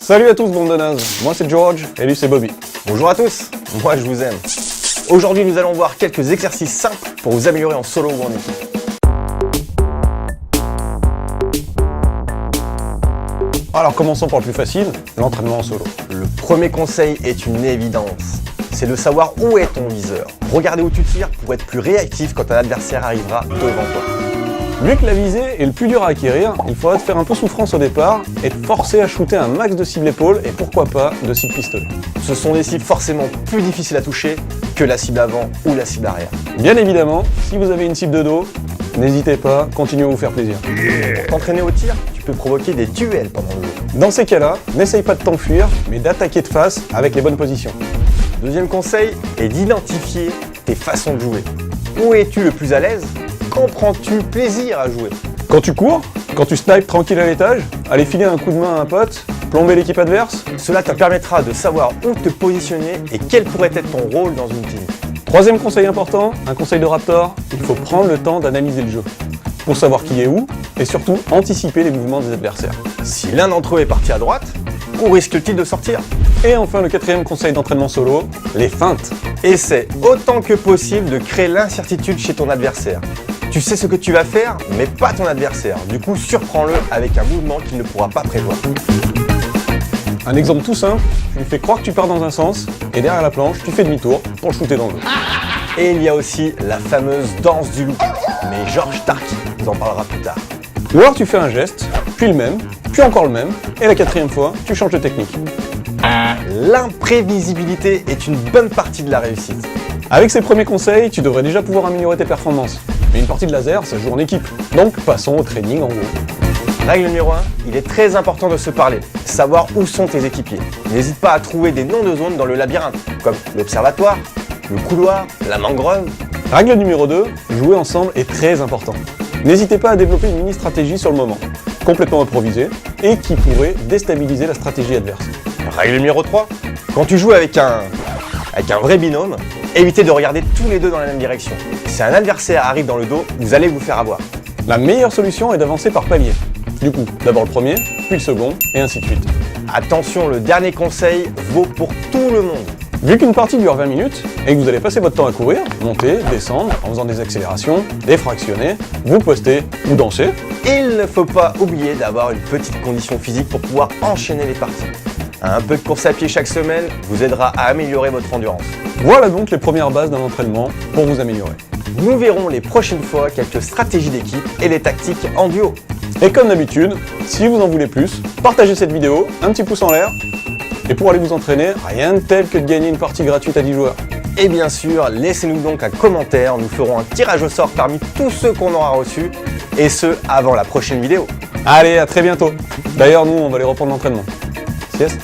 Salut à tous, bande de nazes. Moi c'est George et lui c'est Bobby. Bonjour à tous, moi je vous aime. Aujourd'hui nous allons voir quelques exercices simples pour vous améliorer en solo ou en équipe. Alors commençons par le plus facile, l'entraînement en solo. Le premier conseil est une évidence. C'est de savoir où est ton viseur. Regardez où tu tires pour être plus réactif quand un adversaire arrivera devant toi. Vu que la visée est le plus dur à acquérir, il faudra te faire un peu souffrance au départ et te forcer à shooter un max de cible épaule et pourquoi pas de cible pistolet. Ce sont des cibles forcément plus difficiles à toucher que la cible avant ou la cible arrière. Bien évidemment, si vous avez une cible de dos, n'hésitez pas, continuez à vous faire plaisir. Pour t'entraîner au tir, tu peux provoquer des duels pendant le jeu. Dans ces cas-là, n'essaye pas de t'enfuir, mais d'attaquer de face avec les bonnes positions. Deuxième conseil est d'identifier tes façons de jouer. Où es-tu le plus à l'aise? Quand prends-tu plaisir à jouer? Quand tu cours, quand tu snipes tranquille à l'étage, aller filer un coup de main à un pote, plomber l'équipe adverse. Cela te permettra de savoir où te positionner et quel pourrait être ton rôle dans une team. Troisième conseil important, un conseil de Raptor, il faut prendre le temps d'analyser le jeu pour savoir qui est où et surtout anticiper les mouvements des adversaires. Si l'un d'entre eux est parti à droite, où risque-t-il de sortir? Et enfin le quatrième conseil d'entraînement solo, les feintes. Essaie autant que possible de créer l'incertitude chez ton adversaire. Tu sais ce que tu vas faire, mais pas ton adversaire. Du coup, surprends-le avec un mouvement qu'il ne pourra pas prévoir. Un exemple tout simple, tu lui fais croire que tu pars dans un sens et derrière la planche, tu fais demi-tour pour le shooter dans le dos. Et il y a aussi la fameuse danse du loup. Mais George Tarky nous en parlera plus tard. Ou alors tu fais un geste, puis le même, puis encore le même, et la quatrième fois, tu changes de technique. L'imprévisibilité est une bonne partie de la réussite. Avec ces premiers conseils, tu devrais déjà pouvoir améliorer tes performances. Mais une partie de laser, ça se joue en équipe. Donc passons au training en gros. Règle numéro 1, il est très important de se parler, savoir où sont tes équipiers. N'hésite pas à trouver des noms de zones dans le labyrinthe, comme l'observatoire, le couloir, la mangrove. Règle numéro 2, jouer ensemble est très important. N'hésitez pas à développer une mini-stratégie sur le moment, complètement improvisée, et qui pourrait déstabiliser la stratégie adverse. Règle numéro 3, quand tu joues avec un vrai binôme, évitez de regarder tous les deux dans la même direction. Si un adversaire arrive dans le dos, vous allez vous faire avoir. La meilleure solution est d'avancer par palier. Du coup, d'abord le premier, puis le second, et ainsi de suite. Attention, le dernier conseil vaut pour tout le monde. Vu qu'une partie dure 20 minutes, et que vous allez passer votre temps à courir, monter, descendre, en faisant des accélérations, des fractionnés, vous postez ou dansez. Il ne faut pas oublier d'avoir une petite condition physique pour pouvoir enchaîner les parties. Un peu de course à pied chaque semaine vous aidera à améliorer votre endurance. Voilà donc les premières bases d'un entraînement pour vous améliorer. Nous verrons les prochaines fois quelques stratégies d'équipe et des tactiques en duo. Et comme d'habitude, si vous en voulez plus, partagez cette vidéo, un petit pouce en l'air, et pour aller vous entraîner, rien de tel que de gagner une partie gratuite à 10 joueurs. Et bien sûr, laissez-nous donc un commentaire, nous ferons un tirage au sort parmi tous ceux qu'on aura reçus, et ce, avant la prochaine vidéo. Allez, à très bientôt. D'ailleurs, nous, on va aller reprendre l'entraînement. Sieste.